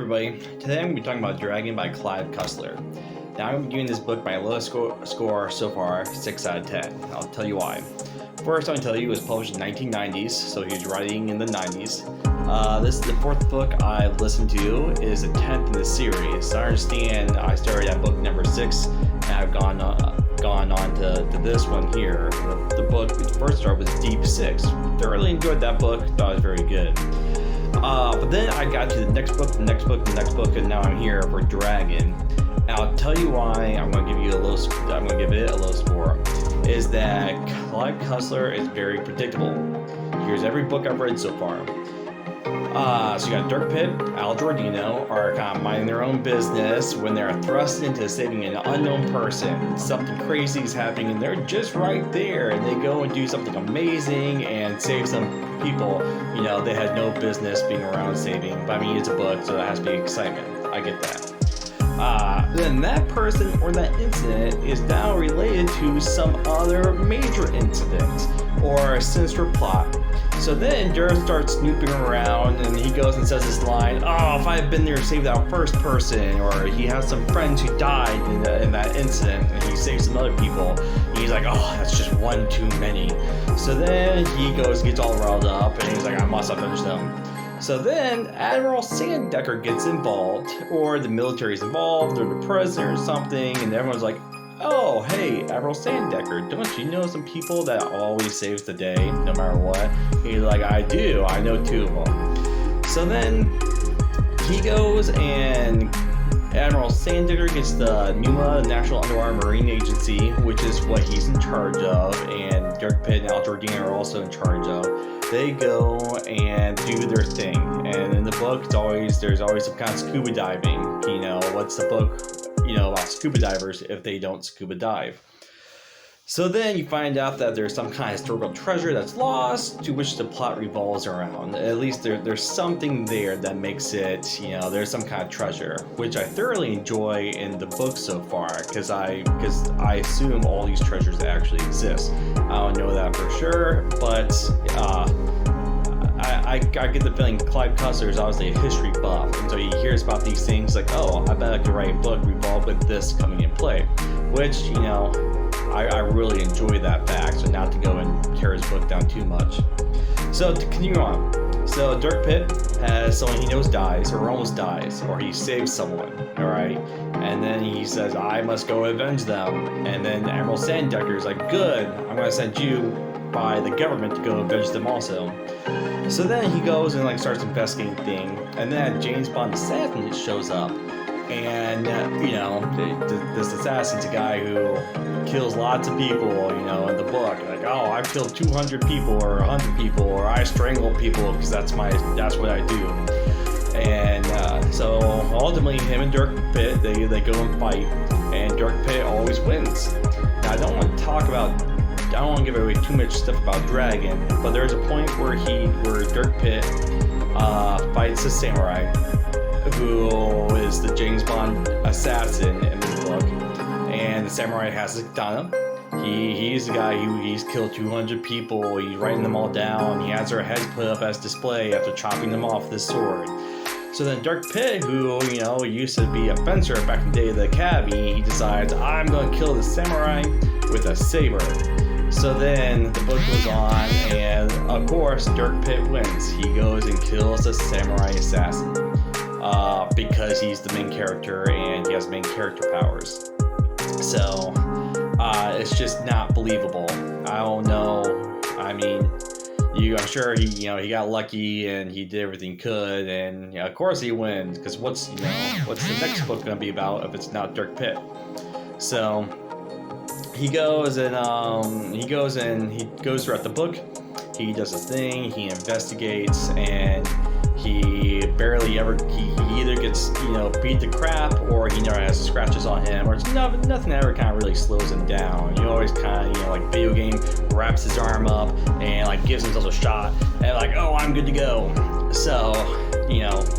everybody, today I'm going to be talking about Dragon by Clive Cussler. Now I'm giving this book my lowest score so far, 6 out of 10. I'll tell you why. First, I'll tell you it was published in 1990s, so he was writing in the 90s. This is the 4th book I've listened to. It is the 10th in the series. So I understand I started at book number 6, and I've gone on to this one here. The book first started with Deep 6. Thoroughly enjoyed that book, thought it was very good. But then I got to the next book, and now I'm here for Dragon. And I'll tell you why I'm going to give it a low score. Is that Clive Cussler is very predictable. Here's every book I've read so far. So you got Dirk Pitt, Al Giordino are kind of minding their own business when they're thrust into saving an unknown person. Something crazy is happening and they're just right there, and they go and do something amazing and save some people, they had no business being around saving. But I mean, it's a book, so it has to be excitement. I get that. Then that person or that incident is now related to some other major incident or a sinister plot. So then Dirk starts snooping around and he goes and says this line, "Oh, if I had been there to save that first person," or he has some friends who died in that incident and he saves some other people. And he's like, "Oh, that's just one too many." So then he gets all riled up and he's like, "I must avenge them." So then Admiral Sandecker gets involved, or the military's involved, or the president or something, and everyone's like, "Oh, hey, Admiral Sandecker, don't you know some people that always saves the day, no matter what?" He's like, "I do, I know 2 of them." So then he goes and Admiral Sandecker gets the NUMA, the National Underwater Marine Agency, which is what he's in charge of, and Dirk Pitt and Al Giordino are also in charge of. They go and do their thing, and in the book, there's always some kind of scuba diving. What's the book, about scuba divers if they don't scuba dive? So then you find out that there's some kind of historical treasure that's lost, to which the plot revolves around. At least there's something there that makes it, there's some kind of treasure, which I thoroughly enjoy in the book so far, because I assume all these treasures actually exist. I don't know that for sure, but I get the feeling Clive Cussler is obviously a history buff, and so he hears about these things like, "Oh, I bet I could write a book revolved with this coming in play," which, I really enjoy that fact, so not to go and tear his book down too much. So to continue on, so Dirk Pitt has someone he knows dies, or almost dies, or he saves someone, alright? And then he says, "I must go avenge them." And then Admiral Sandecker is like, "Good, I'm going to send you by the government to go avenge them also." So then he goes and starts investigating things, and then James Bond assassin shows up. And, this assassin's a guy who kills lots of people, in the book. Like, "Oh, I've killed 200 people or 100 people, or I strangle people because that's what I do." And so ultimately, him and Dirk Pitt, they go and fight, and Dirk Pitt always wins. Now, I don't want to give away too much stuff about Dragon, but there's a point where Dirk Pitt fights a samurai who is the James Bond assassin in this book, and the samurai has a katana. He's the guy he's killed 200 people. He's writing them all down. He has their heads put up as display after chopping them off with his sword. So then Dirk Pitt, who used to be a fencer back in the day of the academy, he decides, "I'm going to kill the samurai with a saber." So then the book goes on, and of course Dirk Pitt wins. He goes and kills the samurai assassin. Because he's the main character and he has main character powers. So, it's just not believable. I don't know. I mean, I'm sure he got lucky and he did everything he could, and of course he wins. Because what's the next book going to be about if it's not Dirk Pitt? So he goes throughout the book. He does his thing. He investigates, and he either gets beat to crap, or he never has scratches on him, or nothing ever kind of really slows him down. You always kind of like video game, wraps his arm up and gives himself a shot and "Oh, I'm good to go." So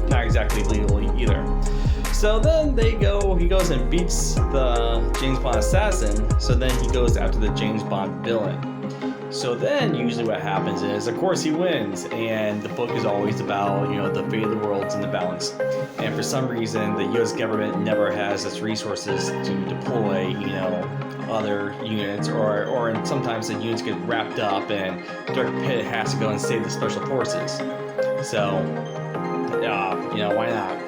not exactly believable either. So then he goes and beats the James Bond assassin. So then he goes after the James Bond villain. So then usually what happens is, of course, he wins, and the book is always about, the fate of the world's in the balance. And for some reason, the U.S. government never has its resources to deploy, other units, or sometimes the units get wrapped up, and Dirk Pitt has to go and save the special forces. So, why not?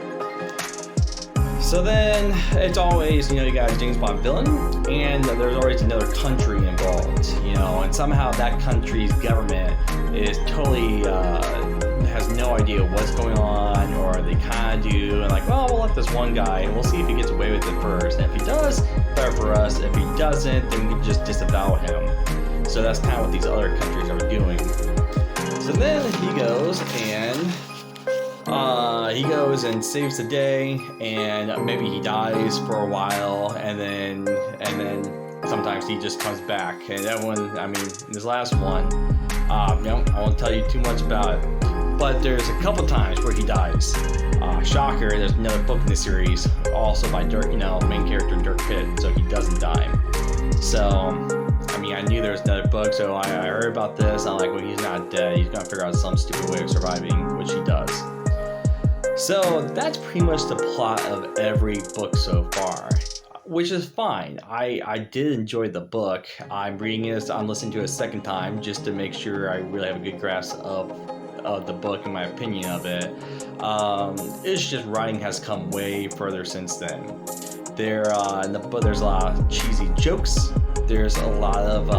So then it's always, you got a James Bond villain, and there's always another country involved, and somehow that country's government is totally, has no idea what's going on, or they kind of do, and we'll let this one guy, and we'll see if he gets away with it first. And if he does, better for us. If he doesn't, then we can just disavow him. So that's kind of what these other countries are doing. So then he goes and saves the day, and maybe he dies for a while, and then sometimes he just comes back. And that one, in this last one, I won't tell you too much about it, but there's a couple times where he dies. Shocker, there's another book in the series, also by Dirk, main character Dirk Pitt, so he doesn't die. So, I knew there was another book, so I heard about this. I'm like, well, he's not dead. He's gonna figure out some stupid way of surviving, which he does. So that's pretty much the plot of every book so far, which is fine. I did enjoy the book. I'm reading it, I'm listening to it a second time just to make sure I really have a good grasp of the book and my opinion of it. It's just writing has come way further since then. In the book, there's a lot of cheesy jokes. There's a lot of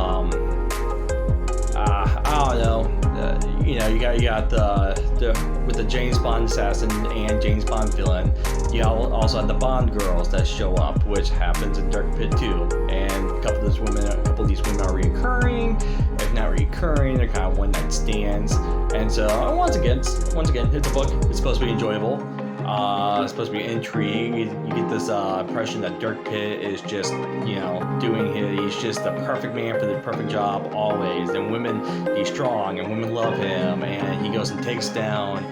I don't know. You got with the James Bond assassin and James Bond villain. You also have the Bond girls that show up, which happens in Dirk Pitt too. And a couple of these women are reoccurring. If not reoccurring, they're kind of one-night stands. And so once again, it's a book. It's supposed to be enjoyable. It's supposed to be intrigue. You get this impression that Dirk Pitt is just, doing he's just the perfect man for the perfect job always. And he's strong, and women love him. And he goes and takes down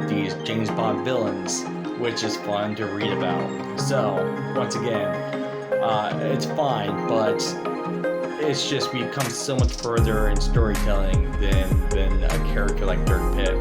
these James Bond villains, which is fun to read about. So once again, it's fine, but it's just we've come so much further in storytelling than a character like Dirk Pitt.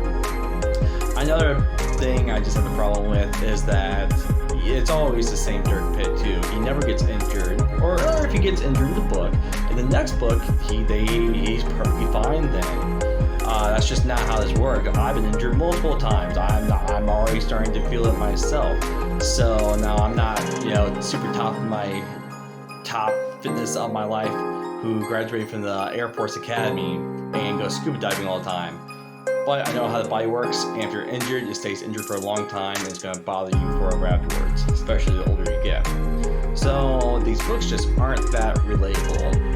Another thing I just have a problem with is that it's always the same Dirk Pitt too. He never gets injured, or if he gets injured in the book, in the next book he's perfectly fine then. That's just not how this works. I've been injured multiple times. I'm already starting to feel it myself. So now I'm not, super top fitness of my life who graduated from the Air Force Academy and goes scuba diving all the time. But I know how the body works, and if you're injured, it stays injured for a long time, and it's going to bother you forever afterwards, especially the older you get. So these books just aren't that relatable.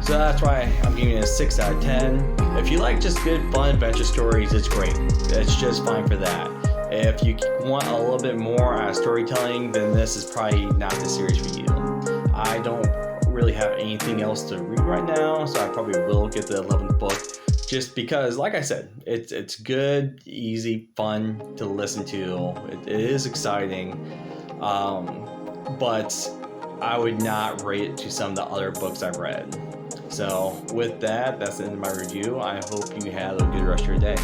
So that's why I'm giving it a 6 out of 10. If you like just good, fun adventure stories, it's great. It's just fine for that. If you want a little bit more out of storytelling, then this is probably not the series for you. I don't really have anything else to read right now, so I probably will get the 11th book. Just because, like I said, it's good, easy, fun to listen to. It is exciting, but I would not rate it to some of the other books I've read. So with that, that's the end of my review. I hope you have a good rest of your day.